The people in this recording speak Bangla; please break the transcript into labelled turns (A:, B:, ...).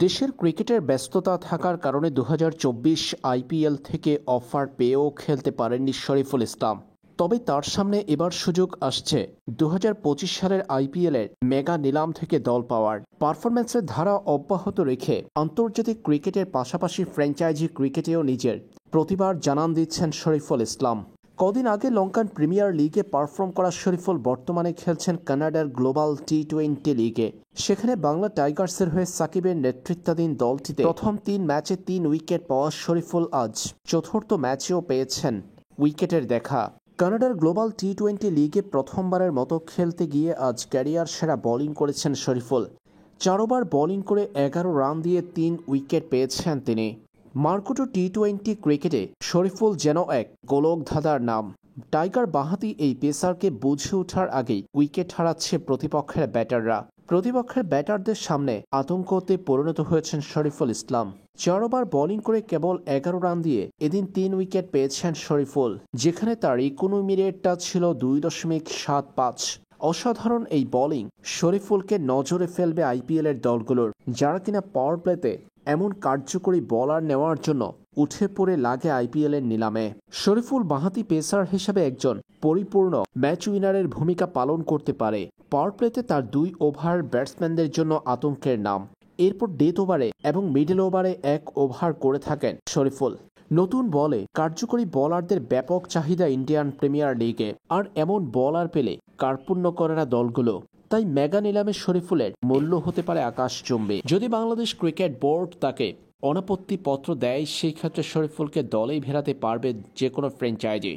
A: দেশের ক্রিকেটের ব্যস্ততা থাকার কারণে ২০২৪ আইপিএল থেকে অফার পেয়েও খেলতে পারেননি শরীফুল ইসলাম। তবে তার সামনে এবার সুযোগ আসছে ২০২৫ সালের আইপিএলের মেগা নিলাম থেকে দল পাওয়ার। পারফরম্যান্সের ধারা অব্যাহত রেখে আন্তর্জাতিক ক্রিকেটের পাশাপাশি ফ্র্যাঞ্চাইজি ক্রিকেটেও নিজের প্রতিভার জানান দিচ্ছেন শরীফুল ইসলাম। কদিন আগে লঙ্কান প্রিমিয়ার লিগে পারফর্ম করা শরীফুল বর্তমানে খেলছেন কানাডার গ্লোবাল টি-20 লিগে। সেখানে বাংলা টাইগার্সের হয়ে সাকিবের নেতৃত্বাধীন দলটিতে প্রথম ৩ ম্যাচে ৩ উইকেট পাওয়া শরীফুল আজ চতুর্থ ম্যাচেও পেয়েছেন উইকেটের দেখা। কানাডার গ্লোবাল টি-20 লিগে প্রথমবারের মতো খেলতে গিয়ে আজ ক্যারিয়ার সেরা বোলিং করেছেন শরীফুল। ৪ ওভার বোলিং করে ১১ রান দিয়ে ৩ উইকেট পেয়েছেন তিনি। মার্কুটো টি-20 ক্রিকেটে শরীফুল যেন এক গোলকধাঁধার নাম। টাইগার বাঁহাতি এই পেসারকে বুঝে ওঠার আগেই উইকেট হারাচ্ছে প্রতিপক্ষের ব্যাটাররা। প্রতিপক্ষের ব্যাটারদের সামনে আতঙ্কতে পরিণত হয়েছেন শরীফুল ইসলাম। ৪ ওভার বোলিং করে কেবল ১১ রান দিয়ে এদিন ৩ উইকেট পেয়েছেন শরীফুল, যেখানে তার ইকোনমি রেটটা ছিল ২.৭৫। অসাধারণ এই বোলিং শরীফুলকে নজরে ফেলবে আইপিএলের দলগুলোর, যারা কিনা পাওয়ার প্লেতে এমন কার্যকরী বোলার নেওয়ার জন্য উঠে পড়ে লাগে আইপিএলের নিলামে। শরীফুল বাঁহাতি পেসার হিসেবে একজন পরিপূর্ণ ম্যাচ উইনারের ভূমিকা পালন করতে পারে। পাওয়ার প্লেতে তার ২ ওভার ব্যাটসম্যানদের জন্য আতঙ্কের নাম। এরপর ডেথ ওভারে এবং মিডল ওভারে ১ ওভার করে থাকেন শরীফুল। নতুন বলে কার্যকরী বোলারদের ব্যাপক চাহিদা ইন্ডিয়ান প্রিমিয়ার লিগে, আর এমন বোলার পেলে কার্পণ্য করে না দলগুলো। তাই মেগা নিলামে শরীফুলের মূল্য হতে পারে আকাশচুম্বী। যদি বাংলাদেশ ক্রিকেট বোর্ড তাকে অনাপত্তি পত্র দেয়, সেই ক্ষেত্রে শরীফুলকে দলেই ফেরাতে পারবে যে কোনো ফ্র্যাঞ্চাইজি।